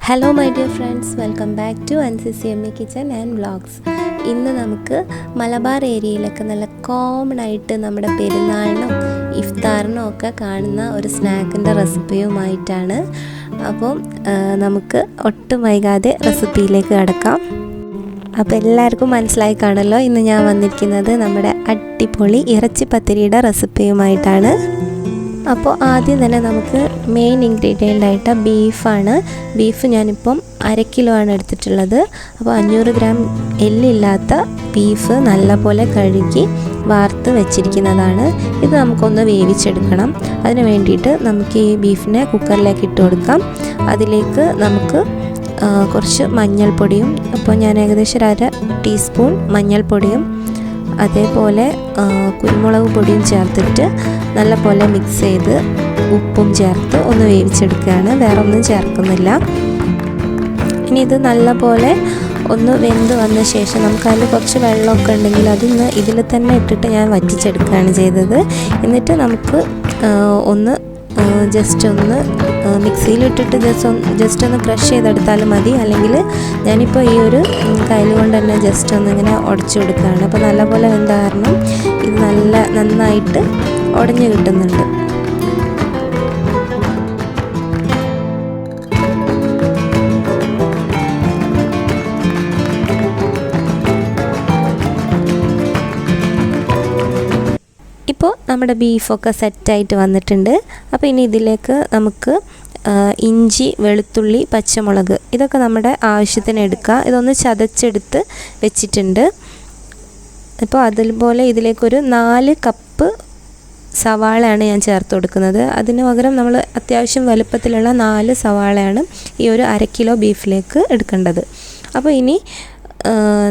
Hello my dear friends, welcome back to NCCME kitchen and vlogs. ഇന്ന് നമുക്ക് മലബാർ ഏരിയയിലൊക്കെ നല്ല കോമൺ ആയിട്ട് നമ്മുടെ പെരുന്നാളിനും ഇഫ്താറിനും ഒക്കെ കാണുന്ന ഒരു സ്നാക്കിൻ്റെ റെസിപ്പിയുമായിട്ടാണ്. അപ്പോൾ നമുക്ക് ഒട്ടും വൈകാതെ റെസിപ്പിയിലേക്ക് കടക്കാം. അപ്പോൾ എല്ലാവർക്കും മനസ്സിലായി കാണുമല്ലോ, ഇന്ന് ഞാൻ വന്നിരിക്കുന്നത് നമ്മുടെ അടിപൊളി ഇറച്ചി പത്തിരിയുടെ റെസിപ്പിയുമായിട്ടാണ്. അപ്പോൾ ആദ്യം തന്നെ നമുക്ക് മെയിൻ ഇൻഗ്രീഡിയൻ്റ് ആയിട്ട് ബീഫാണ്. ബീഫ് ഞാനിപ്പം 1/2 കിലോ ആണ് എടുത്തിട്ടുള്ളത്. അപ്പോൾ 500 ഗ്രാം എല്ലില്ലാത്ത ബീഫ് നല്ലപോലെ കഴുകി വാർത്ത് വെച്ചിരിക്കുന്നതാണ്. ഇത് നമുക്കൊന്ന് വേവിച്ചെടുക്കണം. അതിന് വേണ്ടിയിട്ട് നമുക്ക് ഈ ബീഫിനെ കുക്കറിലേക്ക് ഇട്ട് കൊടുക്കാം. അതിലേക്ക് നമുക്ക് കുറച്ച് മഞ്ഞൾപ്പൊടിയും, അപ്പോൾ ഞാൻ ഏകദേശം 1/2 ടീസ്പൂൺ മഞ്ഞൾപ്പൊടിയും അതേപോലെ കുരുമുളക് പൊടിയും ചേർത്തിട്ട് നല്ലപോലെ മിക്സ് ചെയ്ത് ഉപ്പും ചേർത്ത് ഒന്ന് വേവിച്ചെടുക്കുകയാണ്. വേറെ ഒന്നും ചേർക്കുന്നില്ല. ഇനി ഇത് നല്ലപോലെ ഒന്ന് വെന്ത് വന്ന ശേഷം നമുക്ക് അതിൽ കുറച്ച് വെള്ളമൊക്കെ ഉണ്ടെങ്കിൽ അതൊന്ന് ഇതിൽ തന്നെ ഇട്ടിട്ട് ഞാൻ വറ്റിച്ചെടുക്കുകയാണ് ചെയ്തത്. എന്നിട്ട് നമുക്ക് ഒന്ന് ജസ്റ്റ് ഒന്ന് മിക്സിയിലിട്ടിട്ട് ജസ്റ്റ് ഒന്ന് ക്രഷ് ചെയ്തെടുത്താലും മതി. അല്ലെങ്കിൽ ഞാനിപ്പോൾ ഈ ഒരു കയ്യിൽ കൊണ്ട് തന്നെ ജസ്റ്റ് ഒന്ന് ഇങ്ങനെ ഉടച്ചു കൊടുക്കുകയാണ്. അപ്പോൾ നല്ലപോലെ വെന്ത കാരണം ഇത് നന്നായിട്ട് ഉടഞ്ഞു കിട്ടുന്നുണ്ട്. ഇപ്പോൾ നമ്മുടെ ബീഫൊക്കെ സെറ്റായിട്ട് വന്നിട്ടുണ്ട്. അപ്പോൾ ഇനി ഇതിലേക്ക് നമുക്ക് ഇഞ്ചി, വെളുത്തുള്ളി, പച്ചമുളക് ഇതൊക്കെ നമ്മുടെ ആവശ്യത്തിന് എടുക്കുക. ഇതൊന്ന് ചതച്ചെടുത്ത് വെച്ചിട്ടുണ്ട്. ഇപ്പോൾ അതുപോലെ ഇതിലേക്കൊരു 4 കപ്പ് സവാളയാണ് ഞാൻ ചേർത്ത് കൊടുക്കുന്നത്. അതിന് പകരം നമ്മൾ അത്യാവശ്യം വലുപ്പത്തിലുള്ള 4 സവാളയാണ് ഈ ഒരു 1/2 കിലോ ബീഫിലേക്ക് എടുക്കേണ്ടത്. അപ്പോൾ ഇനി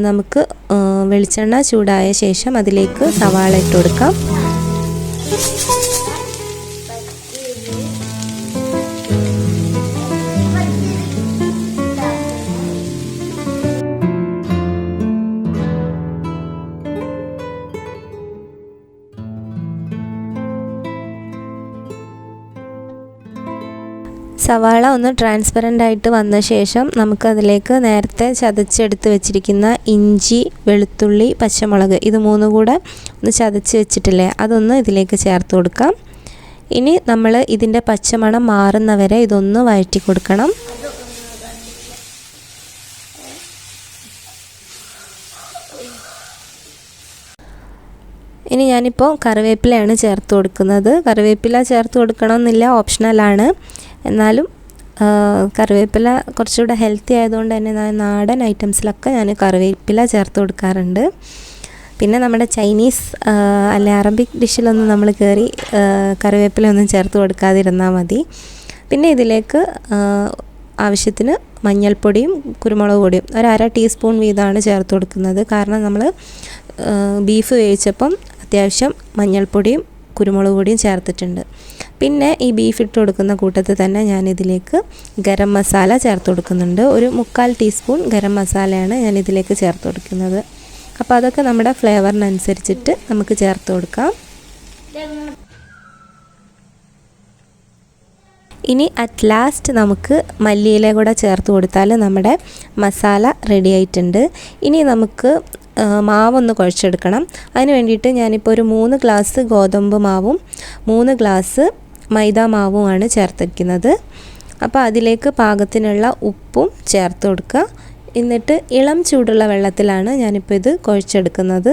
നമുക്ക് വെളിച്ചെണ്ണ ചൂടായ ശേഷം അതിലേക്ക് സവാള ഇട്ട് കൊടുക്കാം. സവാള ഒന്ന് ട്രാൻസ്പെറൻ്റ് ആയിട്ട് വന്ന ശേഷം നമുക്കതിലേക്ക് നേരത്തെ ചതച്ചെടുത്ത് വെച്ചിരിക്കുന്ന ഇഞ്ചി, വെളുത്തുള്ളി, പച്ചമുളക് ഇത് 3 കൂടെ ഒന്ന് ചതച്ച് വെച്ചിട്ടില്ലേ, അതൊന്ന് ഇതിലേക്ക് ചേർത്ത് കൊടുക്കാം. ഇനി നമ്മൾ ഇതിൻ്റെ പച്ചമണം മാറുന്നവരെ ഇതൊന്ന് വഴറ്റി കൊടുക്കണം. ഇനി ഞാനിപ്പോൾ കറിവേപ്പിലയാണ് ചേർത്ത് കൊടുക്കുന്നത്. കറിവേപ്പില ചേർത്ത് കൊടുക്കണമെന്നില്ല, ഓപ്ഷണലാണ്. എന്നാലും കറിവേപ്പില കുറച്ചുകൂടെ ഹെൽത്തി ആയതുകൊണ്ട് തന്നെ നാടൻ ഐറ്റംസിലൊക്കെ ഞാൻ കറിവേപ്പില ചേർത്ത് കൊടുക്കാറുണ്ട്. പിന്നെ നമ്മുടെ ചൈനീസ് അല്ലെ അറബിക് ഡിഷിലൊന്നും നമ്മൾ കയറി കറിവേപ്പില ഒന്നും ചേർത്ത് കൊടുക്കാതിരുന്നാൽ മതി. പിന്നെ ഇതിലേക്ക് ആവശ്യത്തിന് മഞ്ഞൾപ്പൊടിയും കുരുമുളക് പൊടിയും 1/2 ടീസ്പൂൺ വീതമാണ് ചേർത്ത് കൊടുക്കുന്നത്. കാരണം നമ്മൾ ബീഫ് വേവിച്ചപ്പം അത്യാവശ്യം മഞ്ഞൾപ്പൊടിയും കുരുമുളക് പൊടിയും ചേർത്തിട്ടുണ്ട്. പിന്നെ ഈ ബീഫ് ഇട്ട് കൊടുക്കുന്ന കൂട്ടത്തിൽ തന്നെ ഞാനിതിലേക്ക് ഗരം മസാല ചേർത്ത് കൊടുക്കുന്നുണ്ട്. ഒരു 3/4 ടീസ്പൂൺ ഗരം മസാലയാണ് ഞാൻ ഇതിലേക്ക് ചേർത്ത് കൊടുക്കുന്നത്. അപ്പോൾ അതൊക്കെ നമ്മുടെ ഫ്ലേവറിനനുസരിച്ചിട്ട് നമുക്ക് ചേർത്ത് കൊടുക്കാം. ഇനി അറ്റ് ലാസ്റ്റ് നമുക്ക് മല്ലിയില കൂടെ ചേർത്ത് കൊടുത്താൽ നമ്മുടെ മസാല റെഡി ആയിട്ടുണ്ട്. ഇനി നമുക്ക് മാവൊന്ന് കുഴച്ചെടുക്കണം. അതിന് വേണ്ടിയിട്ട് ഞാനിപ്പോൾ ഒരു 3 ഗ്ലാസ് ഗോതമ്പ് മാവും 3 ഗ്ലാസ് മൈദ മാവുമാണ് ചേർത്തിരിക്കുന്നത്. അപ്പോൾ അതിലേക്ക് പാകത്തിനുള്ള ഉപ്പും ചേർത്ത് കൊടുക്കുക. എന്നിട്ട് ഇളം ചൂടുള്ള വെള്ളത്തിലാണ് ഞാനിപ്പോൾ ഇത് കുഴച്ചെടുക്കുന്നത്.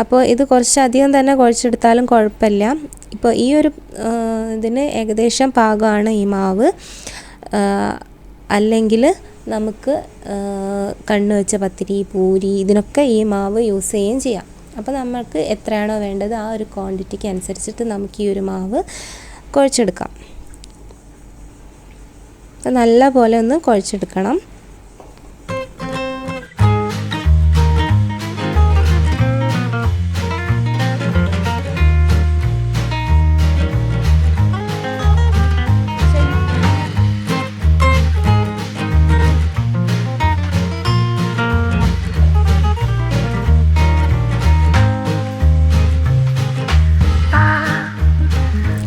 അപ്പോൾ ഇത് കുറച്ചധികം തന്നെ കുഴച്ചെടുത്താലും കുഴപ്പമില്ല. ഇപ്പോൾ ഈ ഒരു ഇതിന് ഏകദേശം പാകമാണ് ഈ മാവ്. അല്ലെങ്കിൽ നമുക്ക് കണ്ണ് വെച്ച പത്തിരി, പൂരി ഇതിനൊക്കെ ഈ മാവ് യൂസ് ചെയ്യുകയും ചെയ്യാം. അപ്പോൾ നമുക്ക് എത്രയാണോ വേണ്ടത് ആ ഒരു ക്വാണ്ടിറ്റിക്ക് അനുസരിച്ചിട്ട് നമുക്ക് ഈ ഒരു മാവ് കുഴച്ചെടുക്കാം. നല്ല പോലെ ഒന്ന് കുഴച്ചെടുക്കണം.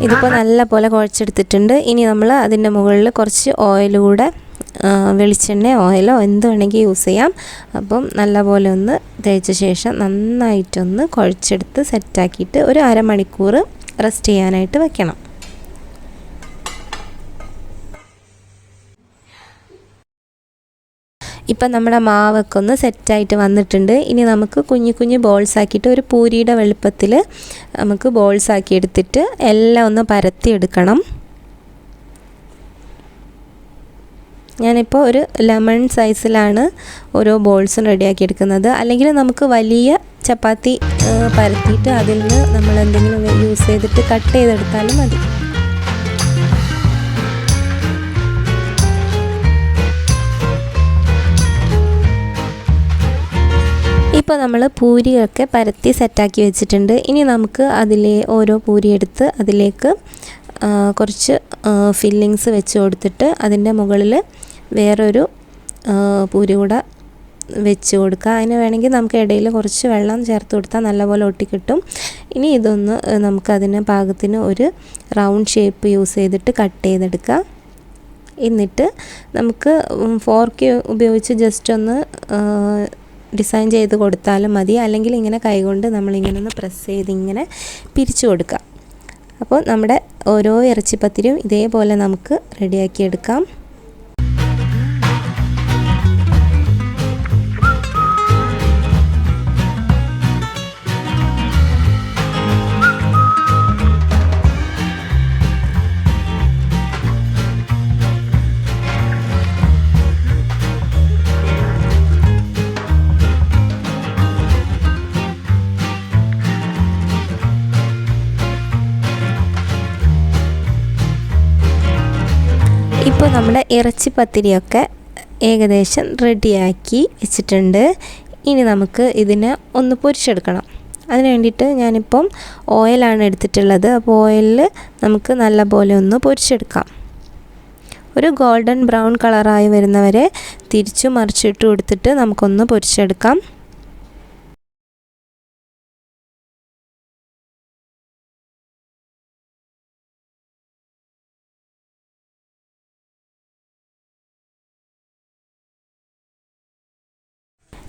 ഇതിപ്പോൾ നല്ല പോലെ കുഴച്ചെടുത്തിട്ടുണ്ട്. ഇനി നമ്മൾ അതിൻ്റെ മുകളിൽ കുറച്ച് ഓയിൽ കൂടെ വെളിച്ചെണ്ണ ഓയിലോ എന്ത് വേണമെങ്കിൽ യൂസ് ചെയ്യാം. അപ്പം നല്ലപോലെ ഒന്ന് തേച്ച ശേഷം നന്നായിട്ടൊന്ന് കുഴച്ചെടുത്ത് സെറ്റാക്കിയിട്ട് ഒരു അരമണിക്കൂർ റെസ്റ്റ് ചെയ്യാനായിട്ട് വെക്കണം. ഇപ്പം നമ്മുടെ മാവൊക്കെ ഒന്ന് സെറ്റായിട്ട് വന്നിട്ടുണ്ട്. ഇനി നമുക്ക് കുഞ്ഞു കുഞ്ഞു ബോൾസ് ആക്കിയിട്ട് ഒരു പൂരിയുടെ വലുപ്പത്തിൽ നമുക്ക് ബോൾസ് ആക്കി എടുത്തിട്ട് എല്ലാം ഒന്ന് പരത്തിയെടുക്കണം. ഞാനിപ്പോൾ ഒരു ലെമൺ സൈസിലാണ് ഓരോ ബോൾസും റെഡിയാക്കി എടുക്കുന്നത്. അല്ലെങ്കിൽ നമുക്ക് വലിയ ചപ്പാത്തി പരത്തിയിട്ട് അതിൽ നിന്ന് നമ്മൾ എന്തെങ്കിലും യൂസ് ചെയ്തിട്ട് കട്ട് ചെയ്തെടുത്താലും മതി. ഇപ്പോൾ നമ്മൾ പൂരിയൊക്കെ പരത്തി സെറ്റാക്കി വെച്ചിട്ടുണ്ട്. ഇനി നമുക്ക് അതിലെ ഓരോ പൂരി എടുത്ത് അതിലേക്ക് കുറച്ച് ഫില്ലിങ്സ് വെച്ച് കൊടുത്തിട്ട് അതിൻ്റെ മുകളിൽ വേറൊരു പൂരി കൂടെ വെച്ച് കൊടുക്കുക. അതിന് വേണമെങ്കിൽ നമുക്ക് ഇടയിൽ കുറച്ച് വെള്ളം ചേർത്ത് കൊടുത്താൽ നല്ലപോലെ ഒട്ടിക്കിട്ടും. ഇനി ഇതൊന്ന് നമുക്കതിന് പാകത്തിന് ഒരു റൗണ്ട് ഷേപ്പ് യൂസ് ചെയ്തിട്ട് കട്ട് ചെയ്തെടുക്കുക. എന്നിട്ട് നമുക്ക് ഫോർക്ക് ഉപയോഗിച്ച് ജസ്റ്റ് ഒന്ന് ഡിസൈൻ ചെയ്ത് കൊടുത്താലും മതി. അല്ലെങ്കിൽ ഇങ്ങനെ കൈകൊണ്ട് നമ്മളിങ്ങനെ ഒന്ന് പ്രസ് ചെയ്ത് ഇങ്ങനെ പിരിച്ചു കൊടുക്കുക. അപ്പോൾ നമ്മുടെ ഓരോ ഇറച്ചിപ്പത്തിരിയും ഇതേപോലെ നമുക്ക് റെഡിയാക്കി എടുക്കാം. ഇപ്പോൾ നമ്മുടെ ഇറച്ചി പത്തിരിയൊക്കെ ഏകദേശം റെഡിയാക്കി വെച്ചിട്ടുണ്ട്. ഇനി നമുക്ക് ഇതിനെ ഒന്ന് പൊരിച്ചെടുക്കണം. അതിന് വേണ്ടിയിട്ട് ഞാനിപ്പം ഓയിലാണ് എടുത്തിട്ടുള്ളത്. അപ്പോൾ ഓയിലിൽ നമുക്ക് നല്ലപോലെ ഒന്ന് പൊരിച്ചെടുക്കാം. ഒരു ഗോൾഡൻ ബ്രൗൺ കളറായി വരുന്നവരെ തിരിച്ചു മറിച്ചിട്ട് കൊടുത്തിട്ട് നമുക്കൊന്ന് പൊരിച്ചെടുക്കാം.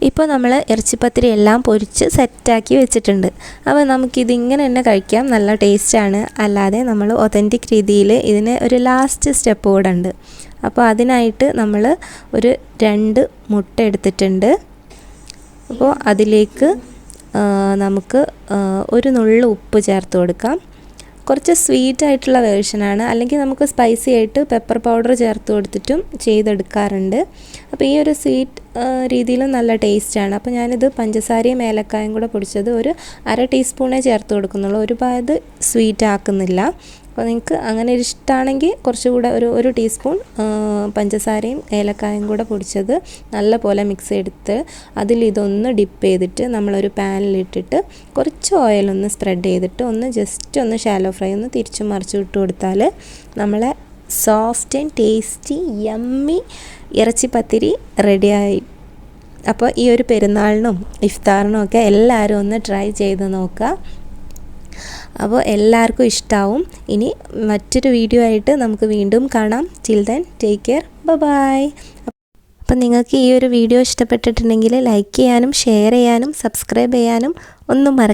ഇപ്പോൾ നമ്മൾ ഇറച്ചിപ്പത്തിരി എല്ലാം പൊരിച്ച് സെറ്റാക്കി വെച്ചിട്ടുണ്ട്. അപ്പോൾ നമുക്കിതിങ്ങനെ തന്നെ കഴിക്കാം, നല്ല ടേസ്റ്റാണ്. അല്ലാതെ നമ്മൾ ഒതൻറ്റിക് രീതിയിൽ ഇതിന് ഒരു ലാസ്റ്റ് സ്റ്റെപ്പ് കൂടെ ഉണ്ട്. അപ്പോൾ അതിനായിട്ട് നമ്മൾ ഒരു 2 മുട്ട എടുത്തിട്ടുണ്ട്. അപ്പോൾ അതിലേക്ക് നമുക്ക് ഒരു നുള്ളു ഉപ്പ് ചേർത്ത് കൊടുക്കാം. കുറച്ച് സ്വീറ്റ് ആയിട്ടുള്ള വേർഷനാണ്. അല്ലെങ്കിൽ നമുക്ക് സ്പൈസി ആയിട്ട് പെപ്പർ പൗഡർ ചേർത്ത് കൊടുത്തിട്ടും ചെയ്തെടുക്കാറുണ്ട്. അപ്പോൾ ഈ ഒരു സ്വീറ്റ് രീതിയിലും നല്ല ടേസ്റ്റാണ്. അപ്പോൾ ഞാനിത് പഞ്ചസാരയും ഏലക്കായും കൂടെ പൊടിച്ചത് ഒരു 1/2 ടീസ്പൂണേ ചേർത്ത് കൊടുക്കുന്നുള്ളൂ. ഒരുപാട് സ്വീറ്റ് ആക്കുന്നില്ല. അപ്പോൾ നിങ്ങൾക്ക് അങ്ങനെ ഇഷ്ടമാണെങ്കിൽ കുറച്ചുകൂടെ ഒരു ടീസ്പൂൺ പഞ്ചസാരയും ഏലക്കായും കൂടെ പൊടിച്ചത് നല്ലപോലെ മിക്സ് ചെയ്തിട്ട് അതിലിതൊന്ന് ഡിപ്പ് ചെയ്തിട്ട് നമ്മളൊരു പാനിലിട്ടിട്ട് കുറച്ച് ഓയിലൊന്ന് സ്പ്രെഡ് ചെയ്തിട്ട് ഒന്ന് ജസ്റ്റ് ഒന്ന് ഷാലോ ഫ്രൈ ഒന്ന് തിരിച്ചും മറിച്ച് ഇട്ട് കൊടുത്താൽ നമ്മളെ സോഫ്റ്റ് ആൻഡ് ടേസ്റ്റി യമ്മി ഇറച്ചിപ്പത്തിരി റെഡിയായി. അപ്പോൾ ഈ ഒരു പെരുന്നാളിനും ഇഫ്താറിനും ഒക്കെ എല്ലാവരും ഒന്ന് ട്രൈ ചെയ്ത് നോക്കുക. അപ്പോൾ എല്ലാവർക്കും ഇഷ്ടമാവും. ഇനി മറ്റൊരു വീഡിയോ ആയിട്ട് നമുക്ക് വീണ്ടും കാണാം. Till then take care, bye. അപ്പം നിങ്ങൾക്ക് ഈ ഒരു വീഡിയോ ഇഷ്ടപ്പെട്ടിട്ടുണ്ടെങ്കിൽ ലൈക്ക് ചെയ്യാനും ഷെയർ ചെയ്യാനും സബ്സ്ക്രൈബ് ചെയ്യാനും ഒന്നും മറക്കരുത്.